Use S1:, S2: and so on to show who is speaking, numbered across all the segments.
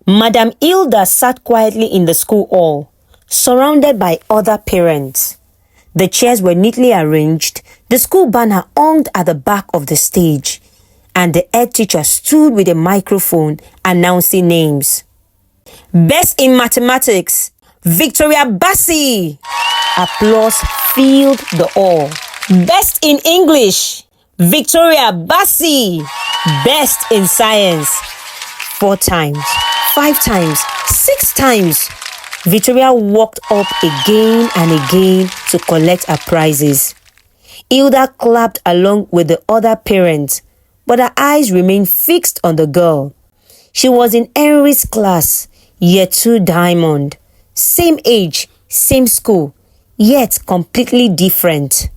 S1: Madam Hilda sat quietly in the school hall, surrounded by other parents. The chairs were neatly arranged, the school banner hung at the back of the stage, and the head teacher stood with a microphone announcing names. Best in mathematics, Victoria Bassi! Applause filled the hall. Best in English, Victoria Bassi! Best in science, 4 times, 5 times, 6 times. Victoria walked up again and again to collect her prizes. Hilda clapped along with the other parents, but her eyes remained fixed on the girl. She was in Henry's class, year 2 diamond. Same age, same school, yet completely different.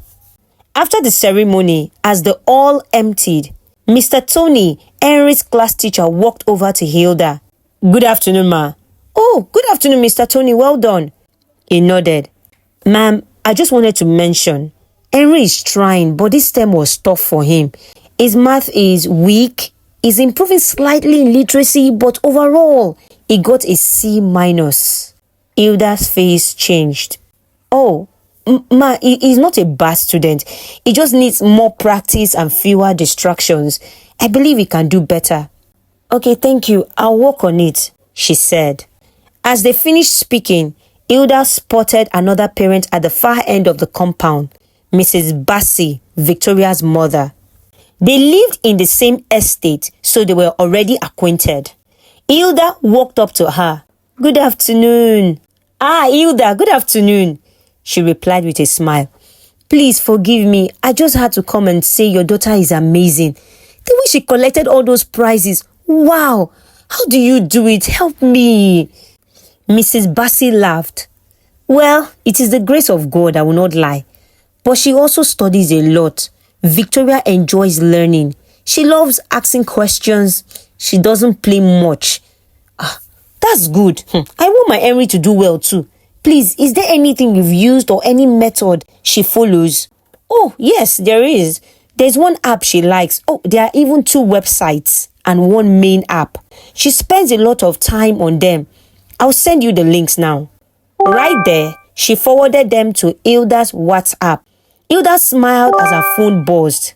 S1: After the ceremony, as the hall emptied, Mr. Tony, Henry's class teacher, walked over to Hilda. Good afternoon, ma. Oh, good afternoon, Mr. Tony. Well done. He nodded. Ma'am, I just wanted to mention, Henry is trying, but this term was tough for him. His math is weak. He's improving slightly in literacy, but overall, he got a C-. Hilda's face changed. Oh, ma, he's not a bad student. He just needs more practice and fewer distractions. I believe he can do better. Okay, thank you. I'll work on it, she said. As they finished speaking, Hilda spotted another parent at the far end of the compound, Mrs. Bassi, Victoria's mother. They lived in the same estate, so they were already acquainted. Hilda walked up to her. Good afternoon. Ah, Hilda, good afternoon, she replied with a smile. Please forgive me. I just had to come and say your daughter is amazing. The way she collected all those prizes. Wow, how do you do it? Help me. Mrs. Bassi laughed. Well, it is the grace of God, I will not lie. But she also studies a lot. Victoria enjoys learning. She loves asking questions. She doesn't play much. That's good. I want my Henry to do well too. Please, is there anything you've used or any method she follows? Oh, yes, there is. There's one app she likes. Oh, there are even 2 websites and 1 main app. She spends a lot of time on them. I'll send you the links now. Right there, she forwarded them to Hilda's WhatsApp. Hilda smiled as her phone buzzed.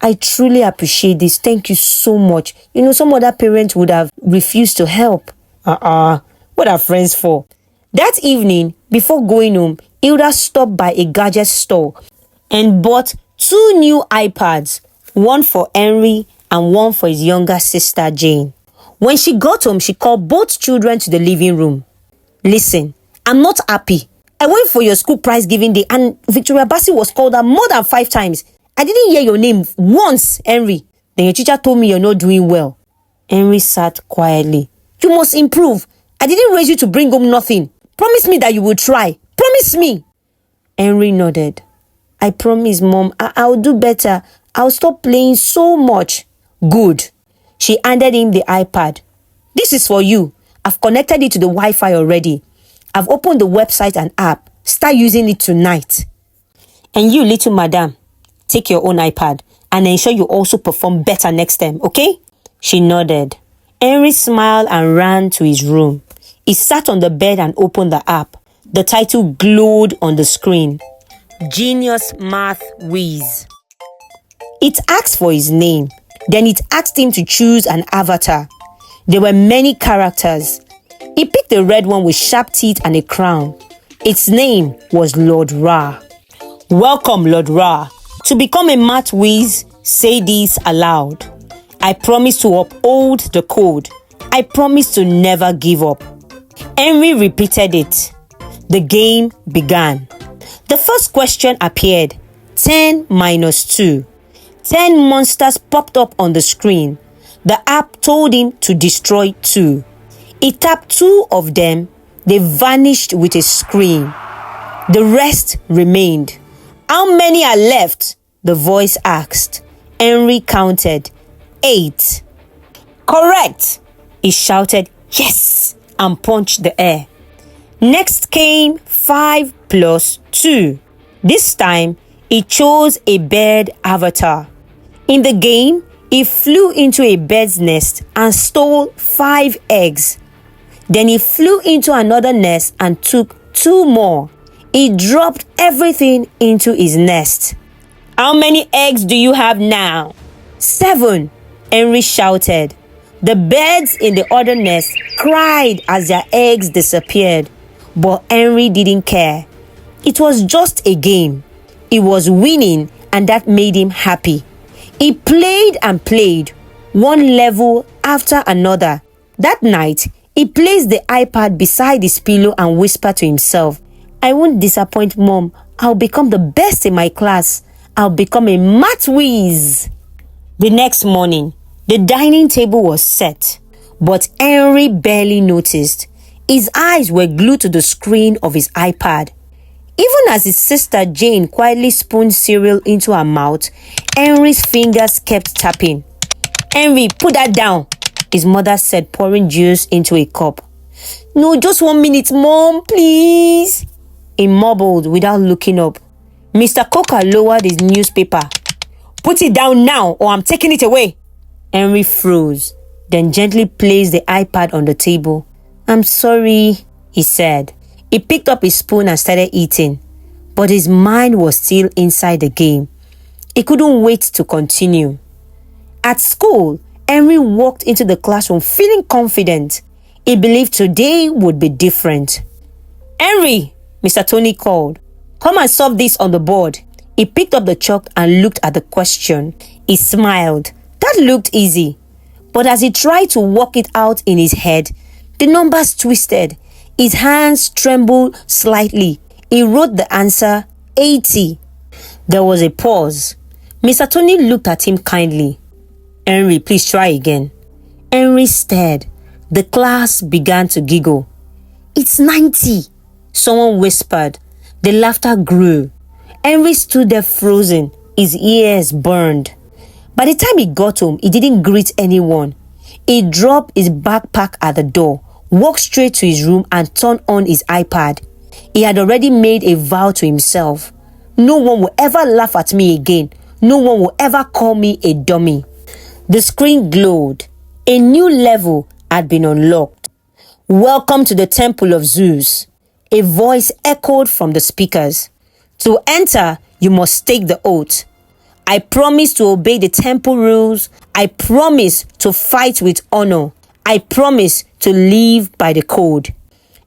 S1: I truly appreciate this. Thank you so much. You know, some other parents would have refused to help. What are friends for? That evening, before going home, Hilda stopped by a gadget store and bought 2 new iPads, one for Henry and one for his younger sister, Jane. When she got home, she called both children to the living room. Listen, I'm not happy. I went for your school prize giving day and Victoria Bassi was called out more than 5 times. I didn't hear your name once, Henry. Then your teacher told me you're not doing well. Henry sat quietly. You must improve. I didn't raise you to bring home nothing. Promise me that you will try. Promise me. Henry nodded. I promise, Mom. I'll do better. I'll stop playing so much. Good. She handed him the iPad. This is for you. I've connected it to the Wi-Fi already. I've opened the website and app. Start using it tonight. And you, little madam, take your own iPad and ensure you also perform better next time, okay? She nodded. Henry smiled and ran to his room. He sat on the bed and opened the app. The title glowed on the screen. Genius Math Whiz. It asked for his name. Then it asked him to choose an avatar. There were many characters. He picked a red one with sharp teeth and a crown. Its name was Lord Ra. Welcome, Lord Ra. To become a math whiz, say this aloud. I promise to uphold the code. I promise to never give up. Henry repeated it. The game began. The first question appeared. 10 minus 2. 10 monsters popped up on the screen. The app told him to destroy 2. He tapped 2 of them. They vanished with a scream. The rest remained. How many are left? The voice asked. Henry counted. 8. Correct! He shouted, yes, and punched the air. Next came 5 plus 2. This time, he chose a bird avatar. In the game, he flew into a bird's nest and stole 5 eggs. Then he flew into another nest and took 2 more. He dropped everything into his nest. "How many eggs do you have now?" "7, Henry shouted. The birds in the other nest cried as their eggs disappeared, but Henry didn't care. It was just a game. He was winning, and that made him happy. He played and played, one level after another. That night, he placed the iPad beside his pillow and whispered to himself, "I won't disappoint Mom. I'll become the best in my class. I'll become a math whiz." The next morning, the dining table was set, but Henry barely noticed. His eyes were glued to the screen of his iPad. Even as his sister Jane quietly spooned cereal into her mouth, Henry's fingers kept tapping. "Henry, put that down," his mother said, pouring juice into a cup. "No, just 1 minute, Mom, please," he mumbled without looking up. Mr. Coker lowered his newspaper. "Put it down now, or I'm taking it away." Henry froze, then gently placed the iPad on the table. "I'm sorry," he said. He picked up his spoon and started eating, but his mind was still inside the game. He couldn't wait to continue. At school, Henry walked into the classroom feeling confident. He believed today would be different. "Henry," Mr. Tony called, "come and solve this on the board." He picked up the chalk and looked at the question. He smiled. That looked easy. But as he tried to work it out in his head, the numbers twisted. His hands trembled slightly. He wrote the answer, 80. There was a pause. Mr. Tony looked at him kindly. "Henry, please try again." Henry stared. The class began to giggle. "It's 90, someone whispered. The laughter grew. Henry stood there frozen. His ears burned. By the time he got home, he didn't greet anyone. He dropped his backpack at the door, walked straight to his room and turned on his iPad. He had already made a vow to himself. No one will ever laugh at me again. No one will ever call me a dummy. The screen glowed. A new level had been unlocked. "Welcome to the Temple of Zeus." A voice echoed from the speakers. "To enter, you must take the oath. I promise to obey the temple rules. I promise to fight with honor. I promise to live by the code."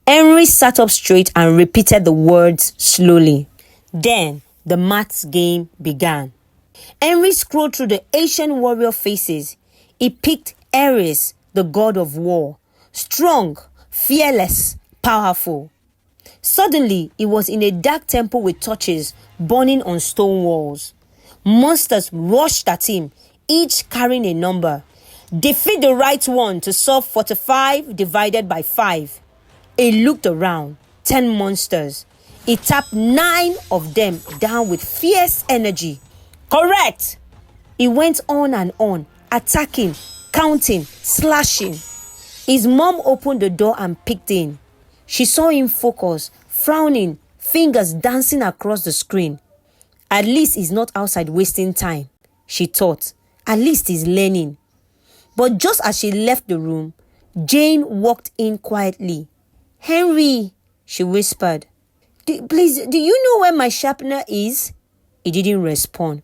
S1: Henry sat up straight and repeated the words slowly. Then the maths game began. Henry scrolled through the ancient warrior faces. He picked Ares, the god of war. Strong, fearless, powerful. Suddenly, he was in a dark temple with torches burning on stone walls. Monsters rushed at him, each carrying a number. "Defeat the right one to solve 45 divided by 5. He looked around. 10 monsters. He tapped 9 of them down with fierce energy. "Correct!" He went on and on, attacking, counting, slashing. His mom opened the door and peeked in. She saw him focus, frowning, fingers dancing across the screen. At least he's not outside wasting time, she thought. At least he's learning. But just as she left the room, Jane walked in quietly. "Henry," she whispered. Please, do you know where my sharpener is?" He didn't respond.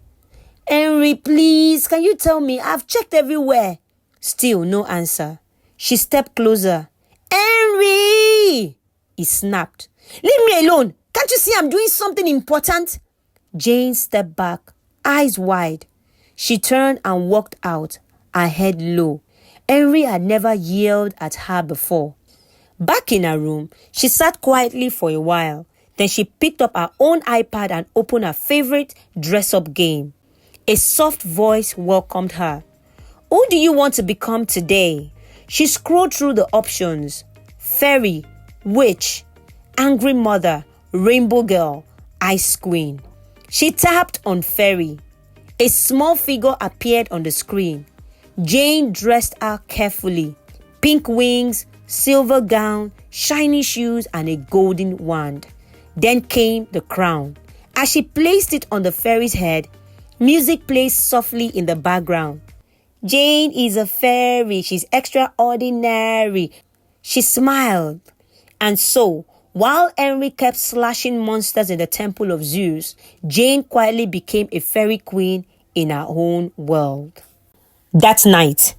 S1: "Henry, please, can you tell me? I've checked everywhere." Still no answer. She stepped closer. "Henry!" he snapped. "Leave me alone. Can't you see I'm doing something important?" Jane stepped back, eyes wide. She turned and walked out, her head low. Henry had never yelled at her before. Back in her room, she sat quietly for a while. Then she picked up her own iPad and opened her favorite dress-up game. A soft voice welcomed her. "Who do you want to become today?" She scrolled through the options. Fairy, witch, angry mother, rainbow girl, ice queen. She tapped on fairy. A small figure appeared on the screen. Jane dressed her carefully. Pink wings, silver gown, shiny shoes, and a golden wand. Then came the crown. As she placed it on the fairy's head, music played softly in the background. "Jane is a fairy. She's extraordinary." She smiled. And so, while Henry kept slashing monsters in the temple of Zeus, Jane quietly became a fairy queen in her own world. That night,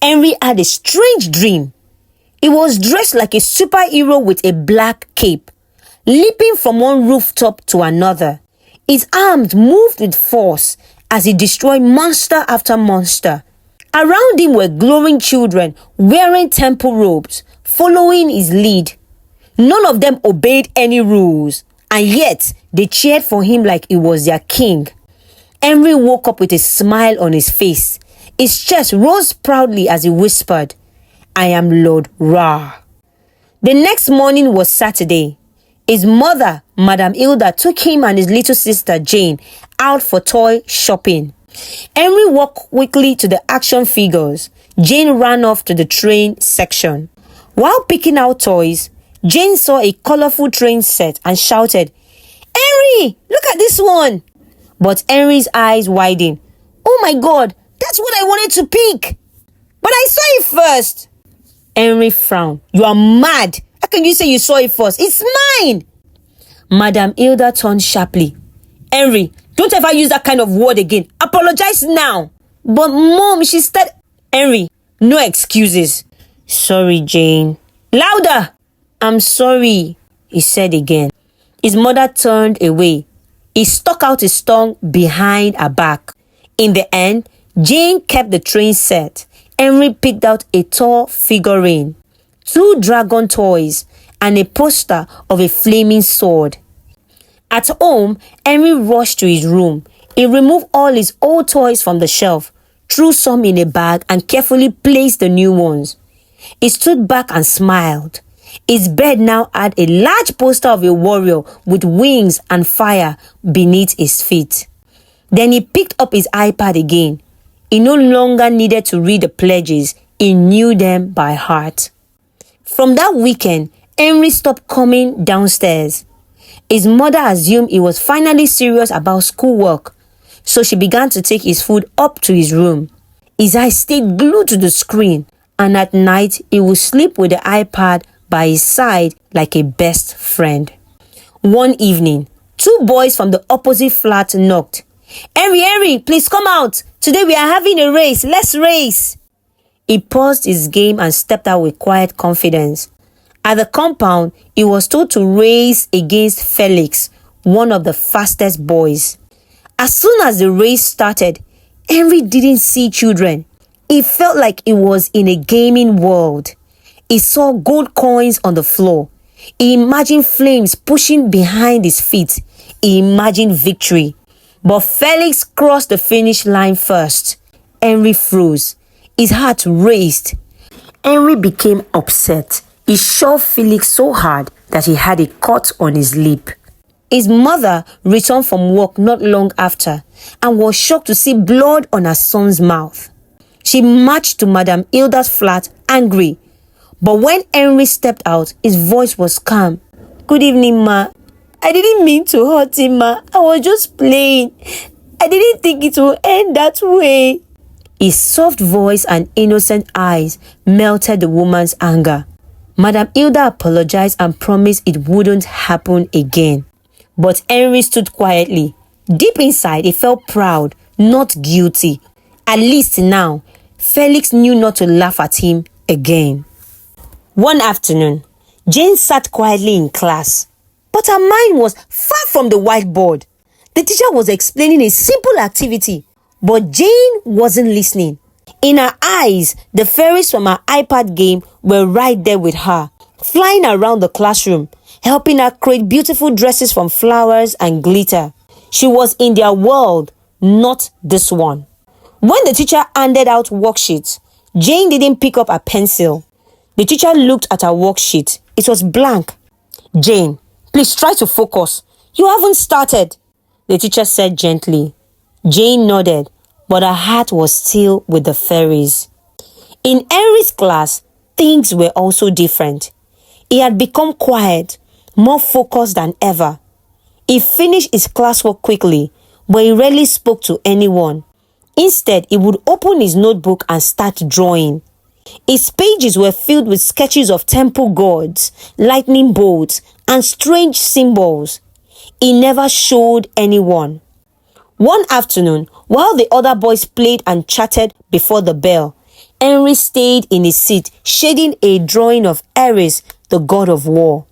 S1: Henry had a strange dream. He was dressed like a superhero with a black cape, leaping from one rooftop to another. His arms moved with force as he destroyed monster after monster. Around him were glowing children wearing temple robes, following his lead. None of them obeyed any rules, and yet they cheered for him like he was their king. Henry woke up with a smile on his face. His chest rose proudly as he whispered, "I am Lord Ra." The next morning was Saturday. His mother, Madame Hilda, took him and his little sister Jane out for toy shopping. Henry walked quickly to the action figures. Jane ran off to the train section. While picking out toys, Jane saw a colorful train set and shouted, "Henry, look at this one!" But Henry's eyes widened. "Oh my God, that's what I wanted to pick! But I saw it first!" Henry frowned. "You are mad! How can you say you saw it first? It's mine!" Madame Hilda turned sharply. "Henry, don't ever use that kind of word again. Apologize now." "But Mom," she said. "Henry, no excuses." "Sorry, Jane." "Louder!" "I'm sorry," he said again. His mother turned away. He stuck out his tongue behind her back. In the end, Jane kept the train set. Henry picked out a tall figurine, 2 dragon toys, and a poster of a flaming sword. At home, Henry rushed to his room. He removed all his old toys from the shelf, threw some in a bag, and carefully placed the new ones. He stood back and smiled. His bed now had a large poster of a warrior with wings and fire beneath his feet. Then he picked up his iPad again. He no longer needed to read the pledges. He knew them by heart. From that weekend, Henry stopped coming downstairs. His mother assumed he was finally serious about schoolwork, so she began to take his food up to his room. His eyes stayed glued to the screen, and at night he would sleep with the iPad by his side like a best friend. One evening, 2 boys from the opposite flat knocked. Henry, please come out. Today we are having a race. Let's race." He paused his game and stepped out with quiet confidence. At the compound, he was told to race against Felix, one of the fastest boys. As soon as the race started, Henry didn't see children. He felt like he was in a gaming world. He saw gold coins on the floor. He imagined flames pushing behind his feet. He imagined victory. But Felix crossed the finish line first. Henry froze. His heart raced. Henry became upset. He shoved Felix so hard that he had a cut on his lip. His mother returned from work not long after and was shocked to see blood on her son's mouth. She marched to Madame Hilda's flat angry. But when Henry stepped out, his voice was calm. "Good evening, Ma. I didn't mean to hurt him, Ma. I was just playing. I didn't think it would end that way." His soft voice and innocent eyes melted the woman's anger. Madame Hilda apologized and promised it wouldn't happen again. But Henry stood quietly. Deep inside, he felt proud, not guilty. At least now, Felix knew not to laugh at him again. One afternoon, Jane sat quietly in class, but her mind was far from the whiteboard. The teacher was explaining a simple activity, but Jane wasn't listening. In her eyes, the fairies from her iPad game were right there with her, flying around the classroom, helping her create beautiful dresses from flowers and glitter. She was in their world, not this one. When the teacher handed out worksheets, Jane didn't pick up a pencil. The teacher looked at her worksheet. It was blank. "Jane, please try to focus. You haven't started," the teacher said gently. Jane nodded, but her heart was still with the fairies. In Henry's class, things were also different. He had become quiet, more focused than ever. He finished his classwork quickly, but he rarely spoke to anyone. Instead, he would open his notebook and start drawing. Its pages were filled with sketches of temple gods, lightning bolts, and strange symbols. He never showed anyone. One afternoon, while the other boys played and chatted before the bell, Henry stayed in his seat, shading a drawing of Ares, the god of war.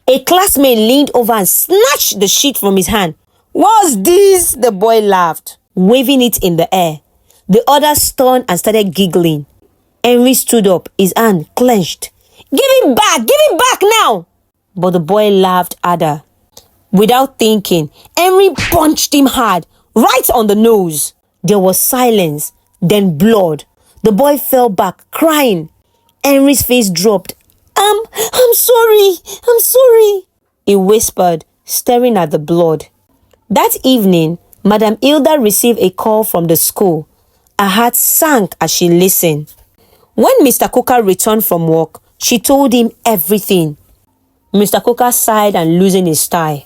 S1: A classmate leaned over and snatched the sheet from his hand. "What's this?" the boy laughed, waving it in the air. The others turned and started giggling. Henry stood up, his hand clenched. Give it back now!" But the boy laughed harder. Without thinking, Henry punched him hard, right on the nose. There was silence, then blood. The boy fell back, crying. Henry's face dropped. I'm sorry, he whispered, staring at the blood. That evening, Madam Hilda received a call from the school. Her heart sank as she listened. When Mr. Coker returned from work, she told him everything. Mr. Coker sighed and loosened his tie.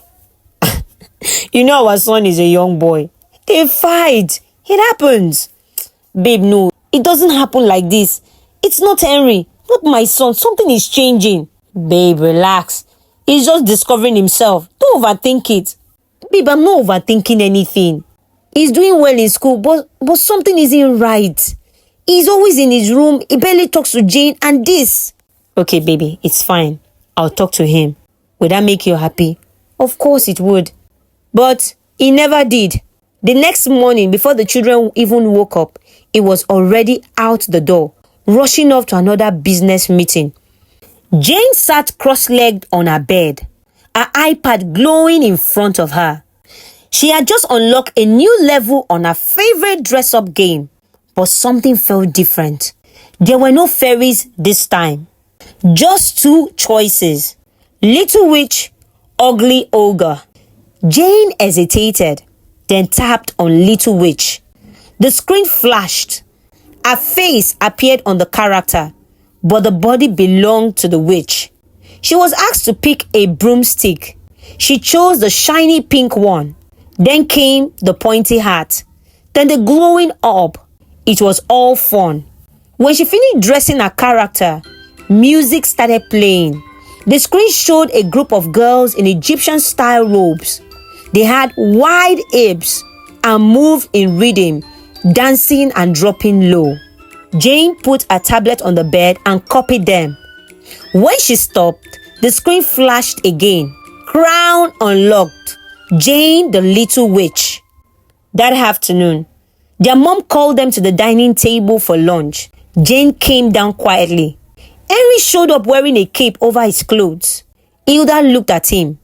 S1: "You know our son is a young boy. They fight. It happens." "Babe, no, it doesn't happen like this. It's not Henry, not my son. Something is changing." "Babe, relax. He's just discovering himself. Don't overthink it." "Babe, I'm not overthinking anything. He's doing well in school, but something isn't right. He's always in his room. He barely talks to Jane and this." "Okay, baby, it's fine. I'll talk to him. Would that make you happy?" "Of course it would." But he never did. The next morning, before the children even woke up, he was already out the door, rushing off to another business meeting. Jane sat cross-legged on her bed, her iPad glowing in front of her. She had just unlocked a new level on her favorite dress-up game, but something felt different. There were no fairies this time. Just two choices: Little Witch, Ugly Ogre. Jane hesitated, then tapped on Little Witch. The screen flashed. Her face appeared on the character, but the body belonged to the witch. She was asked to pick a broomstick. She chose the shiny pink one. Then came the pointy hat. Then the glowing orb. It was all fun. When she finished dressing her character, music started playing. The screen showed a group of girls in Egyptian-style robes. They had wide hips and moved in rhythm, dancing and dropping low. Jane put her tablet on the bed and copied them. When she stopped, the screen flashed again. Crown unlocked. Jane the Little Witch. That afternoon, their mom called them to the dining table for lunch. Jane came down quietly. Henry showed up wearing a cape over his clothes. Hilda looked at him.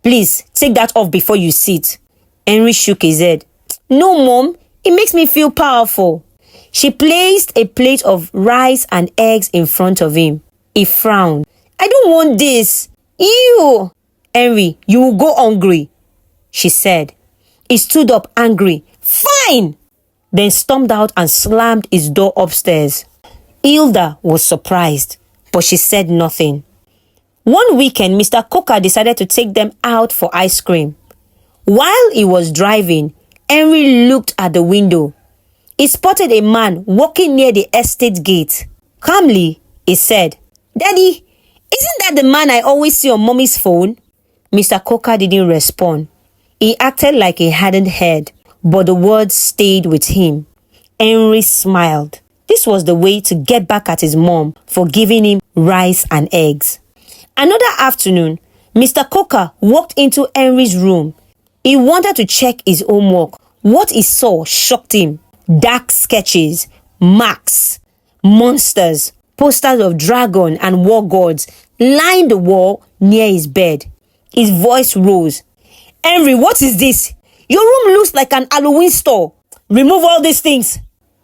S1: "Please, take that off before you sit." Henry shook his head. "No, Mom, it makes me feel powerful." She placed a plate of rice and eggs in front of him. He frowned. "I don't want this. Ew!" "Henry, you will go hungry," she said. He stood up angry. "Fine!" Then stormed out and slammed his door upstairs. Hilda was surprised, but she said nothing. One weekend, Mr. Coker decided to take them out for ice cream. While he was driving, Henry looked at the window. He spotted a man walking near the estate gate. Calmly, he said, "Daddy, isn't that the man I always see on Mommy's phone?" Mr. Coker didn't respond. He acted like he hadn't heard, but the words stayed with him. Henry smiled. This was the way to get back at his mom for giving him rice and eggs. Another afternoon, Mr. Coker walked into Henry's room. He wanted to check his homework. What he saw shocked him. Dark sketches, marks, monsters, posters of dragon and war gods lined the wall near his bed. His voice rose. "Henry, what is this? Your room looks like an Halloween store. Remove all these things."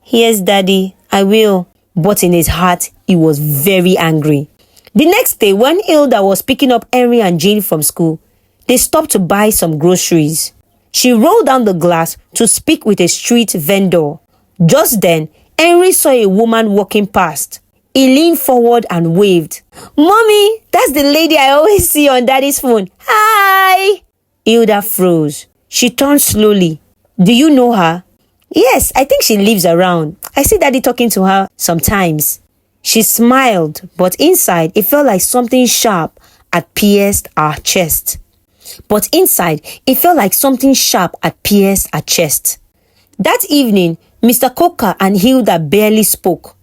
S1: "Yes, Daddy, I will." But in his heart, he was very angry. The next day, when Hilda was picking up Henry and Jane from school, they stopped to buy some groceries. She rolled down the glass to speak with a street vendor. Just then, Henry saw a woman walking past. He leaned forward and waved. "Mommy, that's the lady I always see on Daddy's phone. Hi!" Hilda froze. She turned slowly. "Do you know her?" "Yes, I think she lives around. I see Daddy talking to her sometimes." She smiled, but inside it felt like something sharp had pierced her chest. That evening, Mr. Coker and Hilda barely spoke.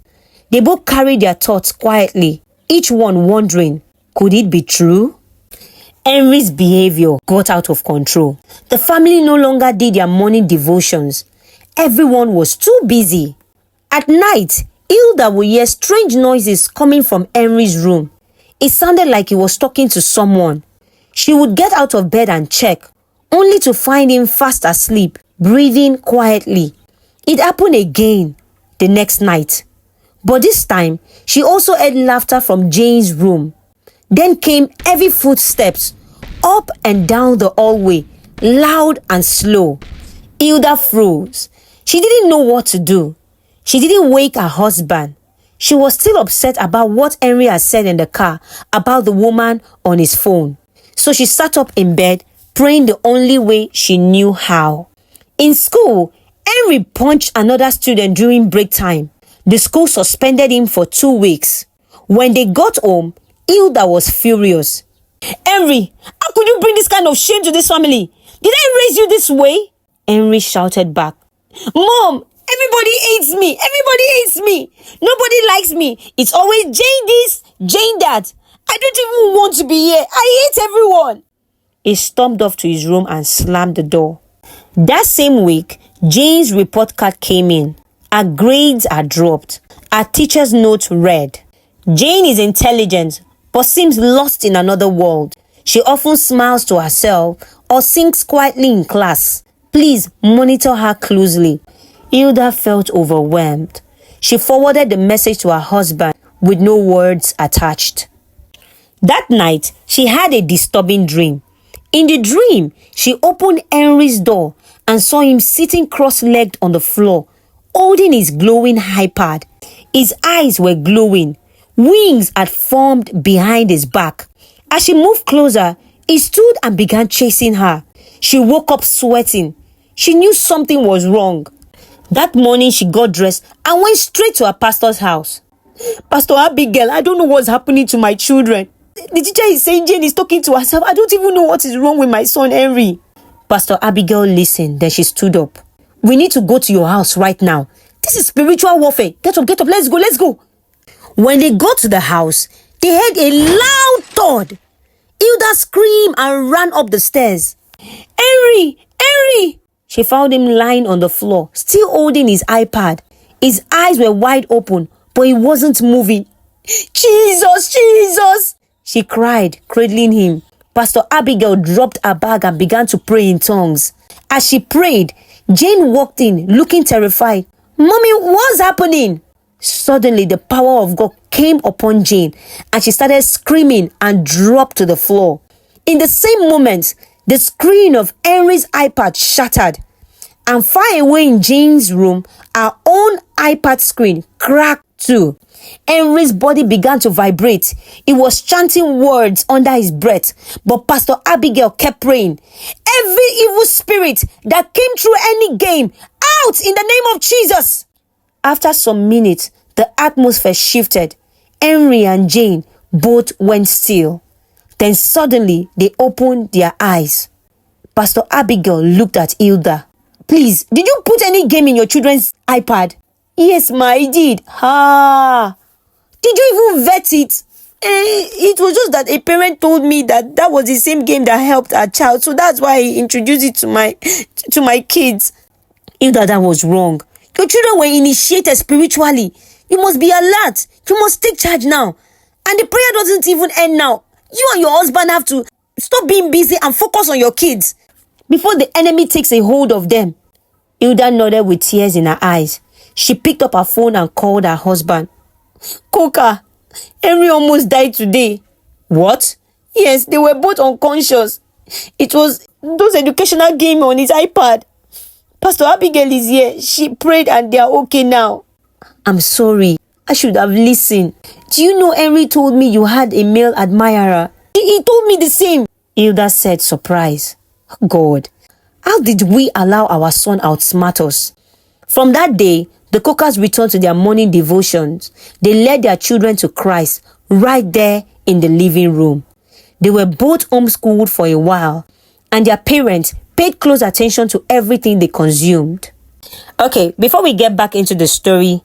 S1: They both carried their thoughts quietly, each one wondering, could it be true? Henry's behavior got out of control. The family no longer did their morning devotions. Everyone was too busy. At night, Hilda would hear strange noises coming from Henry's room. It sounded like he was talking to someone. She would get out of bed and check, only to find him fast asleep, breathing quietly. It happened again the next night. But this time, she also heard laughter from Jane's room. Then came heavy footsteps, up and down the hallway, loud and slow. Hilda froze. She didn't know what to do. She didn't wake her husband. She was still upset about what Henry had said in the car about the woman on his phone. So she sat up in bed, praying the only way she knew how. In school, Henry punched another student during break time. The school suspended him for 2 weeks. When they got home, Hilda was furious. Henry, how could you bring this kind of shame to this family? Did I raise you this way? Henry shouted back. Mom, everybody hates me. Everybody hates me. Nobody likes me. It's always Jane this, Jane that. I don't even want to be here. I hate everyone. He stormed off to his room and slammed the door. That same week, Jane's report card came in. Her grades are dropped. Her teacher's note read, Jane is intelligent, but seems lost in another world. She often smiles to herself or sings quietly in class. Please monitor her closely. Hilda felt overwhelmed. She forwarded the message to her husband with no words attached. That night, she had a disturbing dream. In the dream, she opened Henry's door and saw him sitting cross-legged on the floor, holding his glowing iPad. His eyes were glowing. Wings had formed behind his back. As she moved closer, he stood and began chasing her. She woke up sweating. She knew something was wrong. That morning, she got dressed and went straight to her pastor's house. Pastor Abigail, I don't know what's happening to my children. The teacher is saying Jane is talking to herself. I don't even know what is wrong with my son Henry. Pastor Abigail listened, then she stood up. We need to go to your house right now. This is spiritual warfare. Get up, let's go. When they got to the house, they heard a loud thud. Hilda screamed and ran up the stairs. Henry! She found him lying on the floor, still holding his iPad. His eyes were wide open, but he wasn't moving. Jesus! She cried, cradling him. Pastor Abigail dropped her bag and began to pray in tongues. As she prayed, Jane walked in, looking terrified. Mommy, what's happening? Suddenly, the power of God came upon Jane, and she started screaming and dropped to the floor. In the same moment, the screen of Henry's iPad shattered, and far away in Jane's room, her own iPad screen cracked too. Henry's body began to vibrate. He was chanting words under his breath, but Pastor Abigail kept praying. Every evil spirit that came through any game, out in the name of Jesus. After some minutes, the atmosphere shifted. Henry and Jane both went still. Then suddenly, they opened their eyes. Pastor Abigail looked at Hilda. Please, did you put any game in your children's iPad? Yes, ma, I did. Did you even vet it? It was just that a parent told me that was the same game that helped our child. So that's why I introduced it to my kids. Hilda, that was wrong. Your children were initiated spiritually. You must be alert. You must take charge now. And the prayer doesn't even end now. You and your husband have to stop being busy and focus on your kids before the enemy takes a hold of them. Hilda nodded with tears in her eyes. She picked up her phone and called her husband. Coca, Henry almost died today. What? Yes, they were both unconscious. It was those educational games on his iPad. Pastor Abigail is here. She prayed and they are okay now. I'm sorry. I should have listened. Do you know Henry told me you had a male admirer? He told me the same. Hilda said, surprised. God, how did we allow our son outsmart us? From that day, The Cookers returned to their morning devotions. They led their children to Christ right there in the living room. They were both homeschooled for a while, and their parents paid close attention to everything they consumed. Okay, before we get back into the story,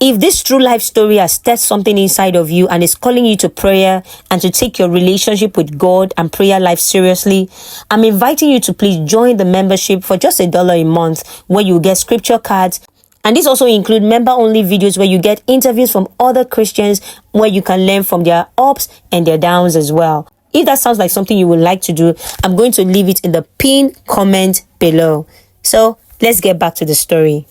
S1: if this true life story has stirred something inside of you and is calling you to prayer and to take your relationship with God and prayer life seriously, I'm inviting you to please join the membership for just $1 a month, where you get scripture cards. And this also includes member-only videos where you get interviews from other Christians, where you can learn from their ups and their downs as well. If that sounds like something you would like to do, I'm going to leave it in the pinned comment below. So let's get back to the story.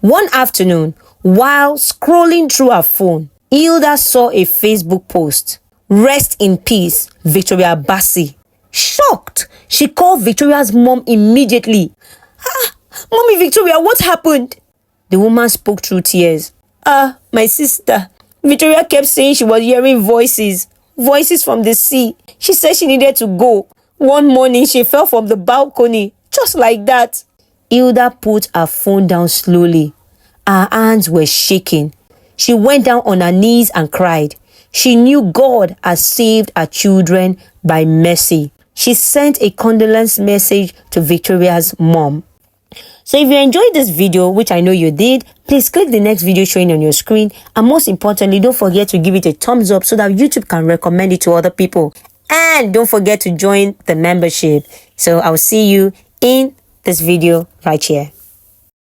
S1: One afternoon, while scrolling through her phone, Hilda saw a Facebook post. Rest in peace, Victoria Bassi. Shocked, she called Victoria's mom immediately. Mommy Victoria, what happened? The woman spoke through tears. My sister. Victoria kept saying she was hearing voices from the sea. She said she needed to go. One morning, she fell from the balcony, just like that. Hilda put her phone down slowly. Her hands were shaking. She went down on her knees and cried. She knew God had saved her children by mercy. She sent a condolence message to Victoria's mom. So if you enjoyed this video, which I know you did, please click the next video showing on your screen. And most importantly, don't forget to give it a thumbs up so that YouTube can recommend it to other people. And don't forget to join the membership. So I'll see you in this video right here.